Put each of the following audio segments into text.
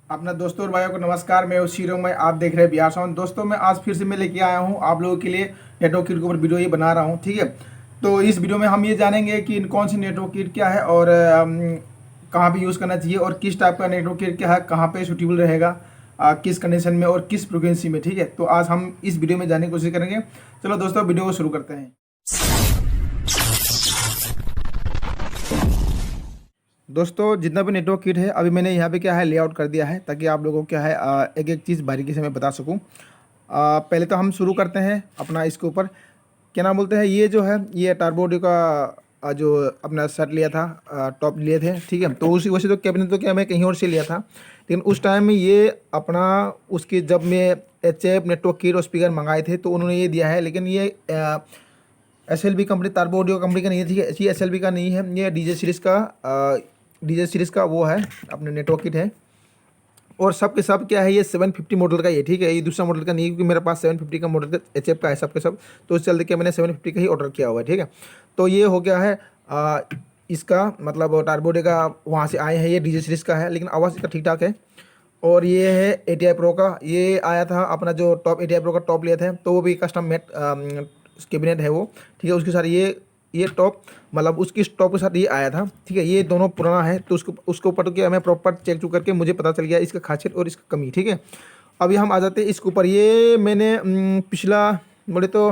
अपना दोस्तों और भाइयों को नमस्कार। मैं शीरो में आप देख रहे हैं बिहार साउंड। दोस्तों मैं आज फिर से मैं लेके आया हूँ आप लोगों के लिए नेटवर्क किट के ऊपर वीडियो ये बना रहा हूँ, ठीक है। तो इस वीडियो में हम ये जानेंगे कि कौन सी नेटवर्क किट क्या है और कहाँ पे यूज़ करना चाहिए और किस टाइप का नेटवर्क किट क्या है, कहाँ पे सूटेबल रहेगा, किस कंडीशन में और किस फ्रिक्वेंसी में, ठीक है। तो आज हम इस वीडियो में जानने की कोशिश करेंगे। चलो दोस्तों वीडियो को शुरू करते हैं। दोस्तों जितना भी नेटवर्क किट है अभी मैंने यहाँ पे क्या है लेआउट कर दिया है ताकि आप लोगों को क्या है एक एक चीज़ बारीकी से मैं बता सकूँ। पहले तो हम शुरू करते हैं अपना इसके ऊपर क्या नाम बोलते हैं, ये जो है ये टर्बोडियो का जो अपना सेट लिया था, टॉप लिए थे, ठीक है। तो उसी वैसे तो कैबिनेट तो क्या मैं कहीं और से लिया था, लेकिन उस टाइम में ये अपना उसकी जब मैं HF नेटवर्क किट और स्पीकर मंगाए थे तो उन्होंने ये दिया है, लेकिन ये SLB कंपनी टर्बोडियो कंपनी का नहीं है, ठीक है। ये SLB का नहीं है, ये डीजे सीरीज़ का वो है अपने नेटवर्क किट है। और सब के सब क्या है ये 750 मॉडल का, ये ठीक है। ये दूसरा मॉडल का नहीं है क्योंकि मेरे पास 750 का मॉडल का HF का है सब के सब, तो इस चलते के मैंने 750 का ही ऑर्डर किया हुआ है, ठीक है। तो ये हो गया है इसका मतलब टर्बोडियो का वहाँ से आए हैं, ये डीजे सीरीज़ का है लेकिन आवाज़ इसका ठीक ठाक है। और ये है ATI प्रो का, ये आया था अपना जो टॉप ATI प्रो का टॉप लिए थे तो वो भी कस्टम मेड कैबिनेट है वो, ठीक है। उसके साथ ये टॉप मतलब उसकी टॉप के साथ ये आया था, ठीक है। ये दोनों पुराना है तो उसके ऊपर तो क्या मैं प्रॉपर चेक चुक करके मुझे पता चल गया इसका खासियत और इसका कमी, ठीक है। अभी हम आ जाते हैं इसके ऊपर। ये मैंने पिछला बोले तो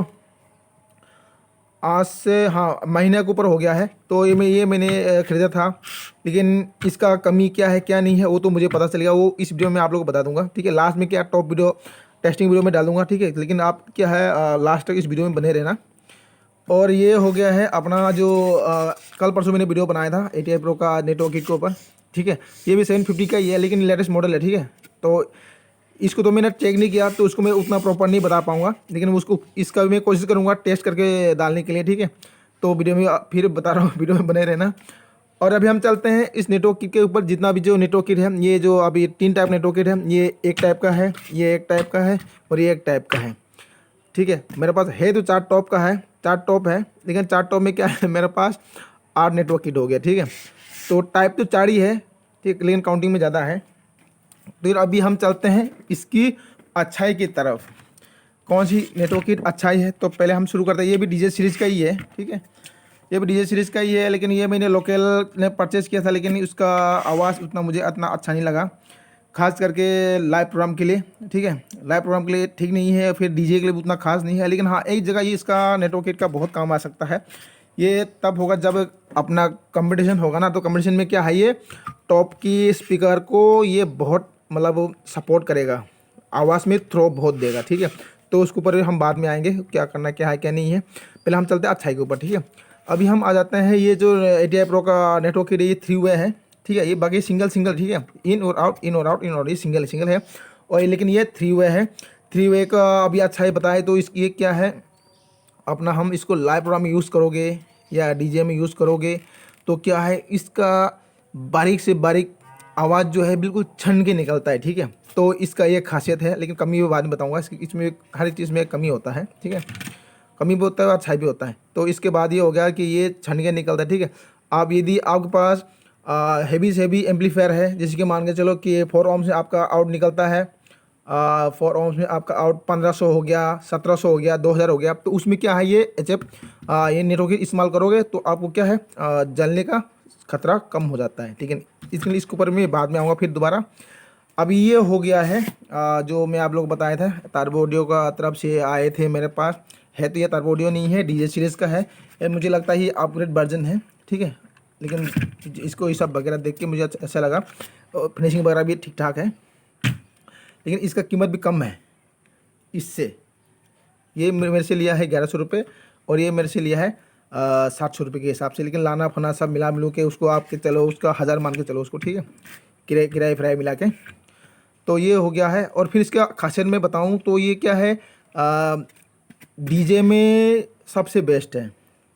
आज से हाँ महीने के ऊपर हो गया है, तो ये मैंने ख़रीदा था, लेकिन इसका कमी क्या है क्या नहीं है वो तो मुझे पता चल गया, वो इस वीडियो में आप लोगों को बता दूंगा, ठीक है। लास्ट में क्या टॉप वीडियो टेस्टिंग वीडियो में डालूंगा, ठीक है। लेकिन आप क्या है लास्ट तक इस वीडियो में बने रहना। और ये हो गया है अपना जो कल परसों मैंने वीडियो बनाया था ATI प्रो का नेटवर्क किट के ऊपर, ठीक है। ये भी 750 का ही है लेकिन लेटेस्ट मॉडल है, ठीक है। तो इसको तो मैंने चेक नहीं किया तो उसको मैं उतना प्रॉपर नहीं बता पाऊंगा, लेकिन उसको इसका भी मैं कोशिश करूंगा टेस्ट करके डालने के लिए, ठीक है। तो वीडियो में फिर बता रहा हूँ, वीडियो में बने रहना। और अभी हम चलते हैं इस नेटवर्क किट के ऊपर। जितना भी जो नेटवर्क किट है, ये जो अभी 3 टाइप नेटवर्क किट है, ये एक टाइप का है, ये एक टाइप का है और ये एक टाइप का है, ठीक है। मेरे पास है तो 4 टॉप का है, 4 टॉप है, लेकिन 4 टॉप में क्या है मेरे पास 8 नेटवर्क किट हो गया, ठीक है। तो टाइप तो 4 ही है, ठीक, लेकिन काउंटिंग में ज़्यादा है। तो फिर अभी हम चलते हैं इसकी अच्छाई की तरफ, कौन सी नेटवर्क किट अच्छाई है। तो पहले हम शुरू करते हैं, ये भी डीजे सीरीज़ का ही है, ठीक है। ये भी डीजे सीरीज़ का ही है, लेकिन ये मैंने लोकल ने परचेज़ किया था, लेकिन उसका आवाज़ उतना मुझे इतना अच्छा नहीं लगा, खास करके लाइव प्रोग्राम के लिए, ठीक है। लाइव प्रोग्राम के लिए ठीक नहीं है, फिर डीजे के लिए भी उतना खास नहीं है। लेकिन हाँ एक जगह ये इसका नेटवर्क किट का बहुत काम आ सकता है। ये तब होगा जब अपना कंपटीशन होगा ना, तो कंपटीशन में क्या है ये टॉप की स्पीकर को ये बहुत मतलब सपोर्ट करेगा, आवाज़ में थ्रो बहुत देगा, ठीक है। तो उसके ऊपर हम बाद में आएंगे क्या करना क्या है क्या नहीं है। पहले हम चलते हैं अच्छाई के ऊपर, ठीक है। अभी हम आ जाते हैं ये जो ATI प्रो का नेटवर्क किट ये 3 वे है, ठीक है। ये बाकी सिंगल सिंगल, ठीक है, इन और आउट इन और आउट इन और ये सिंगल सिंगल है। और लेकिन ये 3 वे है। 3 वे का अभी अच्छा ही बताए तो ये क्या है अपना हम इसको लाइव प्रोग्राम में यूज़ करोगे या DJ में यूज़ करोगे तो क्या है इसका बारीक से बारीक आवाज़ जो है बिल्कुल छन के निकलता है, ठीक है। तो इसका ये खासियत है, लेकिन कमी भी बाद में बताऊंगा। इसमें हर एक चीज़ में कमी होता है, ठीक है। कमी भी होता है और अच्छा भी होता है। तो इसके बाद ये हो गया कि ये छन के निकलता है, ठीक है। आप यदि आपके पास हैवी से हैवी एम्पलीफायर है, जैसे कि मान के चलो कि 4 ओम से आपका आउट निकलता है, 4 ओम्स में आपका आउट 1500 हो गया, 1700 हो गया, 2000 हो गया, तो उसमें क्या है ये HF ये नेटवर्क इस्तेमाल करोगे तो आपको क्या है जलने का खतरा कम हो जाता है, ठीक है। इसके लिए इसके ऊपर मैं बाद में आऊँगा फिर दोबारा। अभी ये हो गया है जो मैं आप लोग बताया था टर्बोडियो का तरफ से आए थे मेरे पास, है तो ये टर्बोडियो नहीं है, डीजे सीरीज़ का है। ये मुझे लगता है ये अपग्रेड वर्जन है, ठीक है। लेकिन इसको ये सब वगैरह देख के मुझे अच्छा लगा, फिनिशिंग वगैरह भी ठीक ठाक है, लेकिन इसका कीमत भी कम है इससे। ये मेरे से लिया है 1100 रुपये और ये मेरे से लिया है 700 रुपये के हिसाब से, लेकिन लाना फना सब मिला मिलू के उसको आपके चलो उसका 1000 मान के चलो उसको, ठीक है, किराए फिराए मिला के। तो ये हो गया है। और फिर इसका खासियत मैं बताऊं तो ये क्या है DJ में सबसे बेस्ट है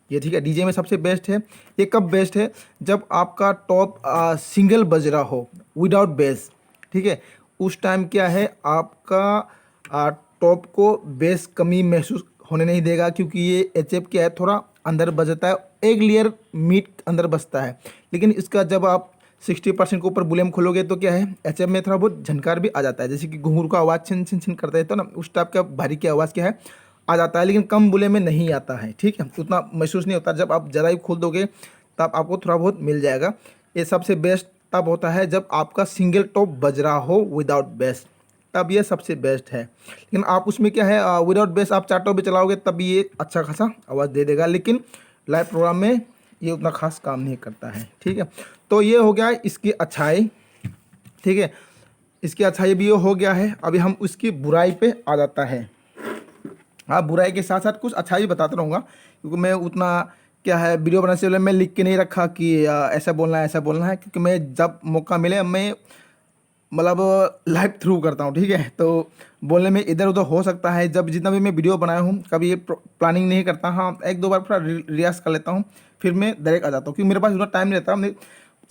ये, ठीक है। DJ में सबसे बेस्ट है। ये कब बेस्ट है जब आपका टॉप सिंगल बज रहा हो विदाउट बेस, ठीक है। उस टाइम क्या है आपका टॉप को बेस कमी महसूस होने नहीं देगा, क्योंकि ये HF क्या है थोड़ा अंदर बजता है, एक लेयर मीट अंदर बजता है। लेकिन इसका जब आप 60% के ऊपर वॉल्यूम खोलोगे तो क्या है, एचएफ में थोड़ा बहुत झनकार भी आ जाता है, जैसे कि घुंघरू का आवाज़ छिन छिन छिन करता है तो ना उस टाइप का भारी की आवाज़ क्या है आ जाता है, लेकिन कम वॉल्यूम में नहीं आता है। ठीक है, उतना महसूस नहीं होता। जब आप ज़्यादा ही खोल दोगे तब आपको थोड़ा बहुत मिल जाएगा। ये सबसे बेस्ट तब होता है जब आपका सिंगल टॉप बज रहा हो विदाउट बेस, तब ये सबसे बेस्ट है। लेकिन आप उसमें क्या है विदाउट बेस आप 4 टॉप भी चलाओगे तब ये अच्छा खासा आवाज़ दे देगा, लेकिन लाइव प्रोग्राम में ये उतना खास काम नहीं करता है। ठीक है, तो ये हो गया इसकी अच्छाई। ठीक है, इसकी अच्छाई भी ये हो गया है। अभी हम उसकी बुराई पे आ जाता है। हाँ, बुराई के साथ साथ कुछ अच्छाई भी बताता रहूँगा, क्योंकि मैं उतना क्या है वीडियो बनाने से पहले मैं लिख के नहीं रखा कि ऐसा बोलना है ऐसा बोलना है, क्योंकि मैं जब मौका मिले मैं मतलब लाइव थ्रू करता हूँ। ठीक है, तो बोलने में इधर उधर हो सकता है। जब जितना भी मैं वीडियो बनाया हूँ कभी ये प्लानिंग नहीं करता। हाँ, एक दो बार थोड़ा रियाज कर लेता हूँ, फिर मैं डायरेक्ट आ जाता हूँ, क्योंकि मेरे पास उतना टाइम नहीं रहता। मैं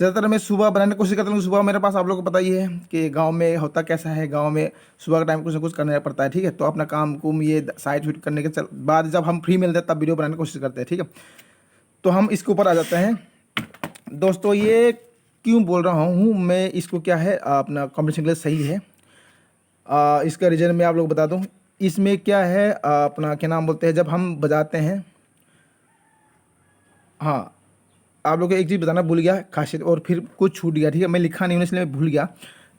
ज़्यादातर मैं सुबह बनाने की कोशिश करता हूँ। सुबह मेरे पास आप लोगों को पता ही है कि गांव में होता कैसा है, गांव में सुबह का टाइम कुछ ना कुछ करना पड़ता है। ठीक है, तो अपना काम कुम ये साइड शूट करने के बाद जब हम फ्री मिलते हैं तब वीडियो बनाने की कोशिश करते हैं। ठीक है, तो हम इसके ऊपर आ जाते हैं दोस्तों। ये क्यों बोल रहा हूँ मैं इसको, क्या है अपना कॉम्पिटिशन के लिए सही है। इसका रीज़न मैं आप लोग बता दूँ। इसमें क्या है अपना क्या नाम बोलते हैं, जब हम बजाते हैं, हाँ आप लोग को एक चीज़ बताना भूल गया खासियत, और फिर कुछ छूट गया। ठीक है, मैं लिखा नहीं हूँ इसलिए मैं भूल गया।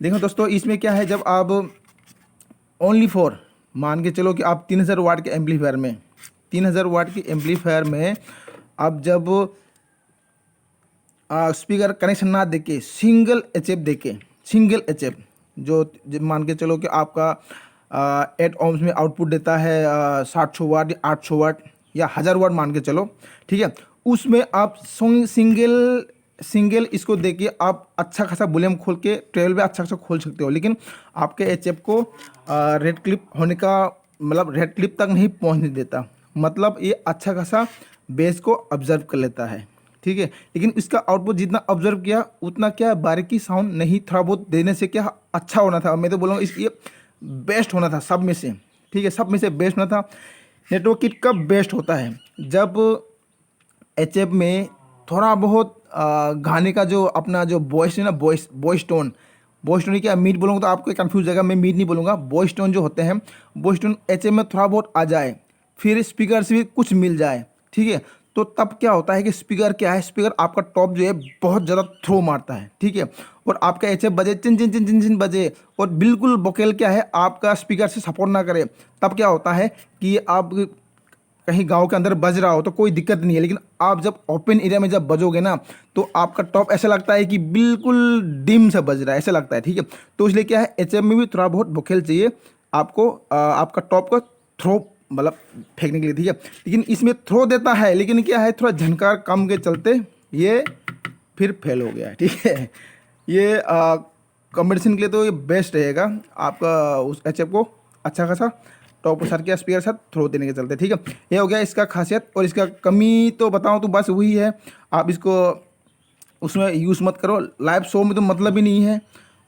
देखो दोस्तों, इसमें क्या है, जब आप ओनली फॉर मान के चलो कि आप 3000 वाट के एम्पलीफायर में 3000 वाट के एम्पलीफायर में आप जब स्पीकर कनेक्शन ना देके सिंगल एचएफ देके, सिंगल एचएफ जो मान के चलो कि आपका 8 ohms में आउटपुट देता है 700 वाट या 800 वाट या 1000 वाट मान के चलो। ठीक है, उसमें आप सिंगल इसको देके आप अच्छा खासा वॉल्यूम खोल के ट्रेवल पे अच्छा खासा खोल सकते हो, लेकिन आपके एचएफ को रेड क्लिप होने का मतलब रेड क्लिप तक नहीं पहुंचने देता। मतलब ये अच्छा खासा बेस को ऑब्जर्व कर लेता है। ठीक है, लेकिन इसका आउटपुट जितना ऑब्जर्व किया उतना क्या बारीकी साउंड नहीं, थोड़ा बहुत देने से क्या अच्छा होना था। मैं तो बोलूँगा इस ये बेस्ट होना था सब में से। ठीक है, सब में से बेस्ट होना था। नेटवर्क किट कब बेस्ट होता है, जब एचएफ में थोड़ा बहुत गाने का जो अपना जो वॉइस है ना, वॉइस टोन क्या मीट बोलूँगा तो आपको कंफ्यूज जाएगा। मैं मीट नहीं बोलूँगा, वॉइस टोन जो होते हैं वॉइस टोन एचएफ में थोड़ा बहुत आ जाए, फिर स्पीकर से भी कुछ मिल जाए। ठीक है, तो तब क्या होता है कि स्पीकर क्या है, स्पीकर आपका टॉप जो है बहुत ज़्यादा थ्रो मारता है। ठीक है, और आपका एचएफ बजे चिन चिन चिन चिन चिन बजे और बिल्कुल वोकल क्या है आपका स्पीकर से सपोर्ट ना करे, तब क्या होता है कि आप कहीं गांव के अंदर बज रहा हो तो कोई दिक्कत नहीं है, लेकिन आप जब ओपन एरिया में जब बजोगे ना तो आपका टॉप ऐसा लगता है कि बिल्कुल डिम से बज रहा है, ऐसा लगता है। ठीक है, तो इसलिए क्या है एचएफ में भी थोड़ा बहुत वोकल चाहिए आपको, आपका टॉप का थ्रो मतलब फेंकने के लिए। ठीक है, लेकिन इसमें थ्रो देता है, लेकिन क्या है थोड़ा झनकार कम के चलते ये फिर फेल हो गया है। ठीक है, ये कॉम्पिटिशन के लिए तो ये बेस्ट रहेगा आपका उस एचएफ को अच्छा खासा टॉप सर के स्पीकर के साथ थ्रो देने के चलते। ठीक है, ये हो गया इसका खासियत। और इसका कमी तो बताऊं तो बस वही है, आप इसको उसमें यूज़ मत करो। लाइव शो में तो मतलब ही नहीं है।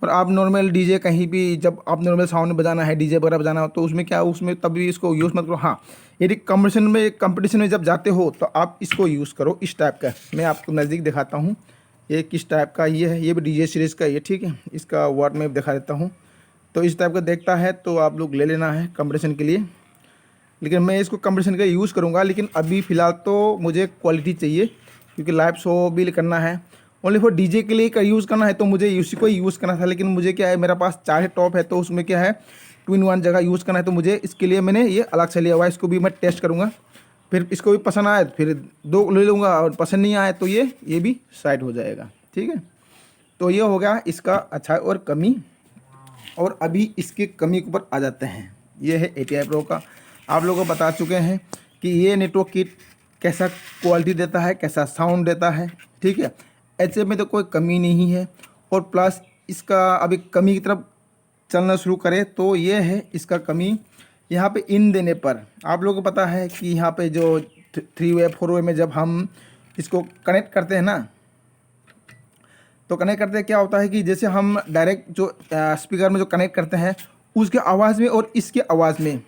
और आप नॉर्मल डीजे कहीं भी जब आप नॉर्मल साउंड में बजाना है, डीजे वगैरह बजाना हो तो उसमें क्या उसमें तभी इसको यूज़ मत करो। हाँ, यदि कंपटीशन में जब जाते हो तो आप इसको यूज़ करो इस टाइप का। मैं आपको नज़दीक दिखाता हूँ ये किस टाइप का ये है, ये भी डीजे सीरीज़ का ये। ठीक है, इसका वाट में दिखा देता हूँ। तो इस टाइप का देखता है तो आप लोग ले लेना है कंपटीशन के लिए, लेकिन मैं इसको कंपटीशन का यूज़ करूँगा। लेकिन अभी फ़िलहाल तो मुझे क्वालिटी चाहिए, क्योंकि लाइव शो भी करना है। ओनली फॉर डीजे के लिए का यूज़ करना है तो मुझे उसी को यूज़ करना था, लेकिन मुझे क्या है मेरा पास 4 टॉप है तो उसमें क्या है 2 in 1 जगह यूज़ करना है, तो मुझे इसके लिए मैंने ये अलग से लिया हुआ है। इसको भी मैं टेस्ट करूँगा, फिर इसको भी पसंद आए फिर 2 ले लूँगा, और पसंद नहीं आए तो ये भी साइड हो जाएगा। ठीक है, तो ये हो गया इसका अच्छा और कमी। और अभी इसके कमी के ऊपर आ जाते हैं। ये है ATI Pro का, आप लोगों को बता चुके हैं कि ये नेटवर्क किट कैसा क्वालिटी देता है, कैसा साउंड देता है। ठीक है, HF में तो कोई कमी नहीं है। और प्लस इसका अभी कमी की तरफ चलना शुरू करें तो ये है इसका कमी। यहाँ पे इन देने पर आप लोगों को पता है कि यहाँ पे जो 3 वे 4 वे में जब हम इसको कनेक्ट करते हैं ना, तो कनेक्ट करते क्या होता है कि जैसे हम डायरेक्ट जो स्पीकर में जो कनेक्ट करते हैं उसके आवाज़ में और इसके आवाज़ में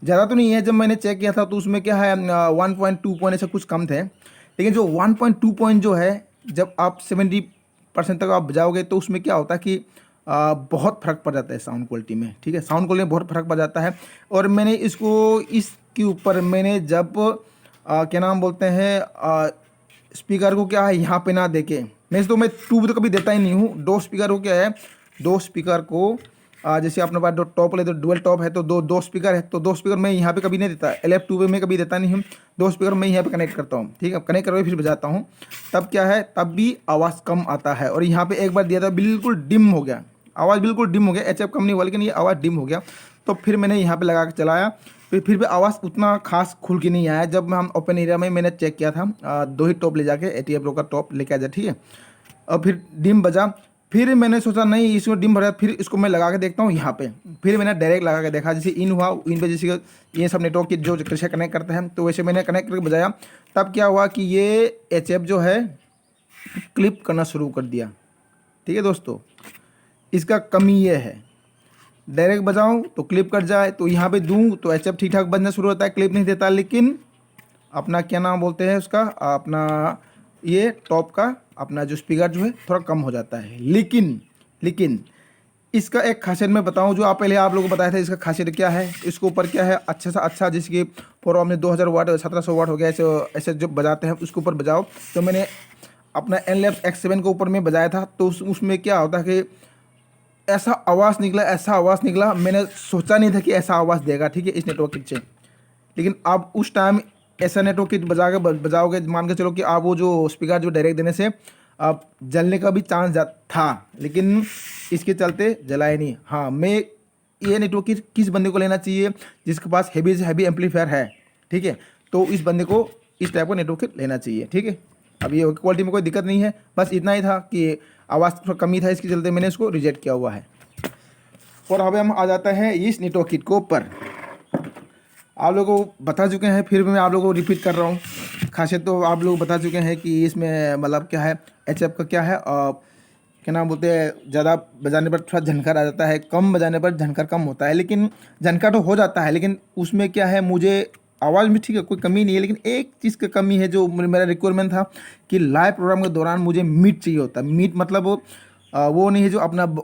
ज़्यादा तो नहीं है। जब मैंने चेक किया था तो उसमें क्या है 1.2 पॉइंट ऐसा कुछ कम थे, लेकिन जो 1.2 पॉइंट जो है जब आप 50% तक आप बजाओगे तो उसमें क्या होता है कि बहुत फ़र्क पड़ जाता है साउंड क्वालिटी में, ठीक है, साउंड क्वालिटी में बहुत फ़र्क पड़ जाता है। और मैंने इसको इसके ऊपर मैंने जब क्या नाम बोलते हैं स्पीकर को क्या है यहाँ पे ना देके, नहीं तो मैं ट्यूब तो कभी देता ही नहीं हूँ। दो स्पीकर को क्या है, दो स्पीकर को जैसे अपने पास दो टॉप ले तो डुअल टॉप है तो दो दो स्पीकर है, तो दो स्पीकर मैं यहाँ पे कभी नहीं देता, LF ट्यूब में कभी देता नहीं हूँ। दो स्पीकर मैं यहाँ पे कनेक्ट करता हूँ, ठीक है, कनेक्ट करके फिर बजाता हूँ। तब क्या है, तब भी आवाज़ कम आता है। और यहाँ पे एक बार दिया था बिल्कुल डिम हो गया, आवाज़ बिल्कुल डिम हो गया, HF कम नहीं हुआ लेकिन ये आवाज़ डिम हो गया। तो फिर मैंने यहाँ पे लगा के चलाया, फिर भी आवाज़ उतना खास खुल के नहीं आया। जब हम ओपन एरिया में मैंने चेक किया था, दो ही टॉप ले जाके ATF प्रो का टॉप लेके आ जाए, ठीक है, और फिर डिम बजा। फिर मैंने सोचा नहीं इसमें डिम भरा, फिर इसको मैं लगा के देखता हूँ यहाँ पे। फिर मैंने डायरेक्ट लगा के देखा, जैसे इन हुआ, इन पे जैसे ये सब नेटवर्क की जो कैसे कनेक्ट करते हैं तो वैसे मैंने कनेक्ट करके बजाया। तब क्या हुआ कि ये HF जो है क्लिप करना शुरू कर दिया, ठीक है दोस्तों। इसका कमी ये है, डायरेक्ट बजाऊं तो क्लिप कट जाए, तो यहाँ पे दूं तो HF ठीक ठाक बजना शुरू होता है, क्लिप नहीं देता। लेकिन अपना क्या नाम बोलते हैं उसका, अपना ये टॉप का अपना जो स्पीकर जो है थोड़ा कम हो जाता है। लेकिन इसका एक खासियत मैं बताऊं, जो आप पहले आप लोगों को बताया था इसका खासियत क्या है, इसके ऊपर क्या है अच्छा सा अच्छा, जैसे कि फोर हमने 2000 वाट 1700 वाट हो गया, ऐसे ऐसे जो बजाते हैं उसके ऊपर बजाओ। तो मैंने अपना एनलैब्स X7 के ऊपर में बजाया था, तो उसमें क्या होता है कि ऐसा आवाज़ निकला, मैंने सोचा नहीं था कि ऐसा आवाज़ देगा, ठीक है, इस नेटवर्क किट से। लेकिन आप उस टाइम ऐसा नेटवर्क किट बजाओगे, मान के चलो कि आप वो जो स्पीकर जो डायरेक्ट देने से आप जलने का भी चांस था, लेकिन इसके चलते जलाए नहीं। हाँ, मैं ये नेटवर्क किट किस बंदे को लेना चाहिए, जिसके पास हैवी से हैवी एम्पलीफायर है, ठीक है, तो इस बंदे को इस टाइप का नेटवर्क किट लेना चाहिए, ठीक है। अब ये क्वालिटी में कोई दिक्कत नहीं है, बस इतना ही था कि आवाज़ थोड़ा कमी था, इसके चलते मैंने इसको रिजेक्ट किया हुआ है। और अब हम आ जाते हैं इस नेटवर्क किट को ऊपर। आप लोगों को बता चुके हैं, फिर भी मैं आप लोगों को रिपीट कर रहा हूँ। खासियत तो आप लोग बता चुके हैं कि इसमें मतलब क्या है, HF का क्या है, और क्या नाम बोलते हैं, ज़्यादा बजाने पर थोड़ा झनकार आ जाता है, कम बजाने पर झनकार कम होता है। लेकिन झनकार तो हो जाता है, लेकिन उसमें क्या है, मुझे आवाज़ में ठीक है कोई कमी नहीं है, लेकिन एक चीज़ की कमी है जो मेरा रिक्वायरमेंट था कि लाइव प्रोग्राम के दौरान मुझे मीट चाहिए होता है। मीट मतलब वो नहीं है जो अपना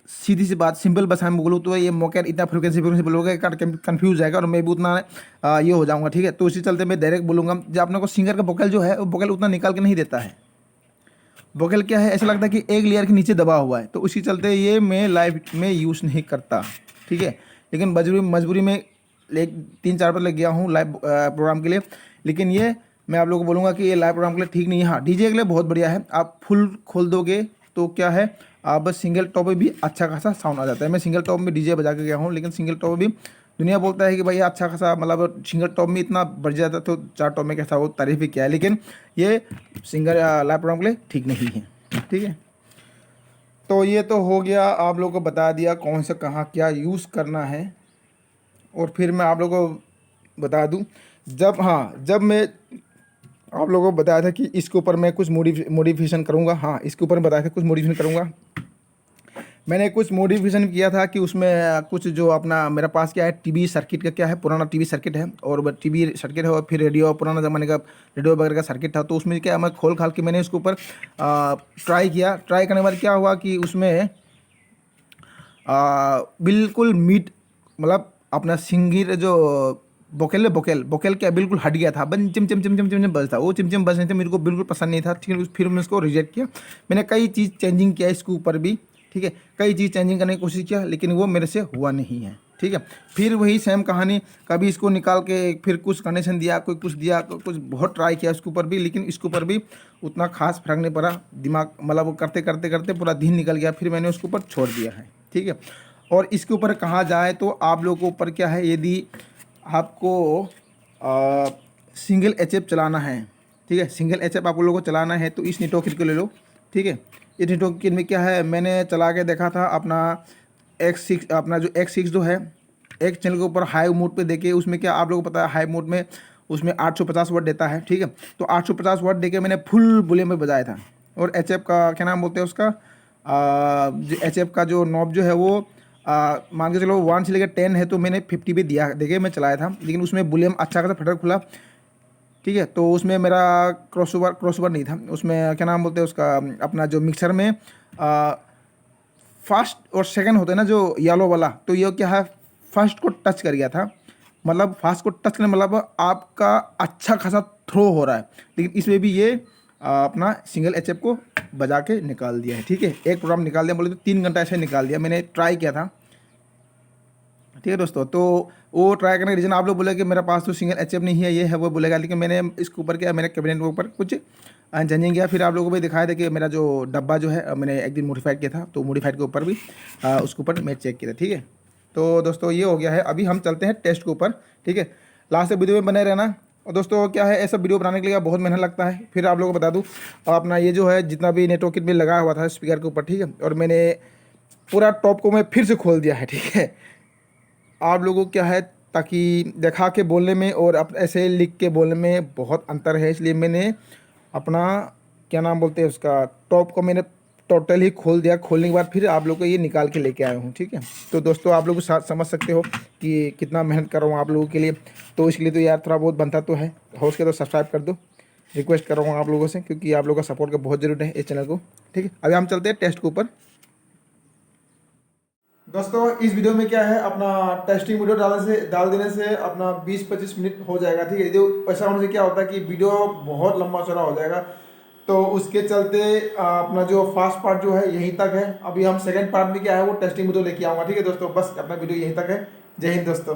सीधी सी बात सिंपल भाषा में बोलूँ तो ये मौके इतना फ्रिक्वेंसी बोलोगे कन्फ्यूज जाएगा और मैं भी उतना ये हो जाऊँगा, ठीक है। तो इसी चलते मैं डायरेक्ट बोलूँगा, जब अपने को सिंगर का वोकल जो है वो वोकल उतना निकाल के नहीं देता है। वोकल क्या है, ऐसा लगता है कि एक लेयर के नीचे दबा हुआ है, तो उसी चलते ये मैं लाइव में यूज़ नहीं करता, ठीक है। लेकिन मजबूरी में एक 3-4 बार लग गया हूँ लाइव प्रोग्राम के लिए। लेकिन ये मैं आप लोगों को बोलूँगा कि ये लाइव प्रोग्राम के लिए ठीक नहीं है। हाँ, डीजे के लिए बहुत बढ़िया है, आप फुल खोल दोगे तो क्या है, आप बस सिंगल टॉप में भी अच्छा खासा साउंड आ जाता है। मैं सिंगल टॉप में डीजे बजा के गया हूँ, लेकिन सिंगल टॉप में भी दुनिया बोलता है कि भाई अच्छा खासा, मतलब सिंगल टॉप में इतना बढ़ जाता तो 4 टॉप में कैसा हो, तारीफ ही क्या है। लेकिन ये सिंगल लाइव प्रोग्राम के लिए ठीक नहीं है, ठीक है। तो ये तो हो गया, आप लोगों को बता दिया कौन सा कहाँ क्या यूज़ करना है। और फिर मैं आप लोगों को बता दूं, जब मैं आप लोगों को बताया था कि इसके ऊपर मैं कुछ मॉडिफिकेशन करूंगा। हाँ, इसके ऊपर बताया था कुछ मॉडिफिकेशन करूंगा। मैंने कुछ मॉडिफिकेशन किया था कि उसमें कुछ जो अपना मेरे पास क्या है, टीवी सर्किट का क्या है, पुराना टीवी सर्किट है, और टीवी सर्किट है, और फिर रेडियो पुराना ज़माने का रेडियो वगैरह का सर्किट था। तो उसमें क्या मैं खोल खाल के मैंने उसके ऊपर ट्राई किया। ट्राई करने के बाद क्या हुआ कि उसमें बिल्कुल मीट, मतलब अपना सिंगिर जो बोकेल क्या बिल्कुल हट गया था, बन चिम बजता, वो चिम बजने से मेरे को बिल्कुल पसंद नहीं था, ठीक है। फिर मैं उसको रिजेक्ट किया। मैंने कई चीज़ चेंजिंग किया इसके ऊपर भी, ठीक है, कई चीज़ चेंजिंग करने की कोशिश किया, लेकिन वो मेरे से हुआ नहीं है, ठीक है। फिर वही सेम कहानी, कभी इसको निकाल के फिर कुछ कनेक्शन दिया, कोई कुछ दिया, कुछ बहुत ट्राई किया इसके ऊपर भी, लेकिन इसके ऊपर भी उतना खास फर्क नहीं पड़ा। दिमाग मतलब वो करते करते पूरा दिन निकल गया, फिर मैंने उसके ऊपर छोड़ दिया है, ठीक है। और इसके ऊपर कहा जाए तो आप लोगों के ऊपर क्या है, यदि आपको सिंगल HF चलाना है, ठीक है, सिंगल HF आप लोगों को चलाना है तो इस नेटवर्क किट को ले लो, ठीक है। इस नेटवर्क किट में क्या है, मैंने चला के देखा था अपना X6, अपना जो X6 जो है, एक चैनल के ऊपर हाई मोड पे देके, उसमें क्या आप लोगों को पता है हाई मोड में उसमें 850 वाट देता है, ठीक है। तो 850 वाट देके मैंने फुल वॉल्यूम में बजाया था। और HF का क्या नाम बोलते हैं उसका, जो HF का जो नॉब जो है वो मान के चलो 1 से लेकर 10 है, तो मैंने 50 पे दिया देके मैं चलाया था, लेकिन उसमें वॉल्यूम अच्छा खासा फटक खुला। ठीक है। तो उसमें मेरा क्रॉसओवर नहीं था, उसमें क्या नाम बोलते हैं उसका, अपना जो मिक्सर में फर्स्ट और सेकंड होते हैं ना जो येलो वाला, तो ये क्या है, फर्स्ट को टच कर गया था। मतलब फर्स्ट को टच करने मतलब आपका अच्छा खासा थ्रो हो रहा है, लेकिन इसमें भी ये अपना सिंगल एचएफ को बजा के निकाल दिया है। ठीक है, एक प्रोग्राम निकाल दिया, बोले तो 3 घंटा ऐसे निकाल दिया, मैंने ट्राई किया था। ठीक है दोस्तों, तो वो ट्राई करने का रीज़न आप लोग बोले कि मेरे पास तो सिंगल एचएफ नहीं है, ये है वो बोलेगा, लेकिन मैंने इसके ऊपर क्या, मैंने कैबिनेट के ऊपर कुछ जंजिंग किया, फिर आप लोगों को भी दिखाया था कि मेरा जो डब्बा जो है मैंने एक दिन मॉडिफाइड किया था, तो मॉडिफाइड के ऊपर भी उसके ऊपर मैं चेक किया था। ठीक है, तो दोस्तों ये हो गया है, अभी हम चलते हैं टेस्ट के ऊपर। ठीक है, लास्ट तक वीडियो में बने रहना। और दोस्तों क्या है, ऐसा वीडियो बनाने के लिए बहुत मेहनत लगता है। फिर आप लोगों को बता दूँ, अपना ये जो है जितना भी नेटवर्क किट में लगा हुआ था स्पीकर के ऊपर, ठीक है, और मैंने पूरा टॉप को मैं फिर से खोल दिया है। ठीक है, आप लोगों को क्या है, ताकि दिखा के बोलने में और ऐसे लिख के बोलने में बहुत अंतर है, इसलिए मैंने अपना क्या नाम बोलते हैं उसका, टॉप को मैंने टोटल ही खोल दिया। खोलने के बाद फिर आप लोग को ये निकाल के लेके आया हूँ। ठीक है, तो दोस्तों आप लोग समझ सकते हो कि कितना मेहनत कर रहा हूँ आप लोगों के लिए, तो इसके लिए तो यार थोड़ा बहुत बनता तो है, हो सके तो सब्सक्राइब कर दो, रिक्वेस्ट कर रहा हूँ आप लोगों से, क्योंकि आप लोगों का सपोर्ट का बहुत ज़रूरत है इस चैनल को। ठीक है, अभी हम चलते हैं टेस्ट के ऊपर। दोस्तों इस वीडियो में क्या है, अपना टेस्टिंग वीडियो डाल देने से अपना 20-25 मिनट हो जाएगा। ठीक है, जो ऐसा होने से क्या होता है कि वीडियो बहुत लंबा चौड़ा हो जाएगा, तो उसके चलते अपना जो फर्स्ट पार्ट जो है यहीं तक है। अभी हम सेकंड पार्ट में क्या है वो टेस्टिंग वीडियो लेके आऊँगा। ठीक है दोस्तों, बस अपना वीडियो यहीं तक है। जय हिंद दोस्तों।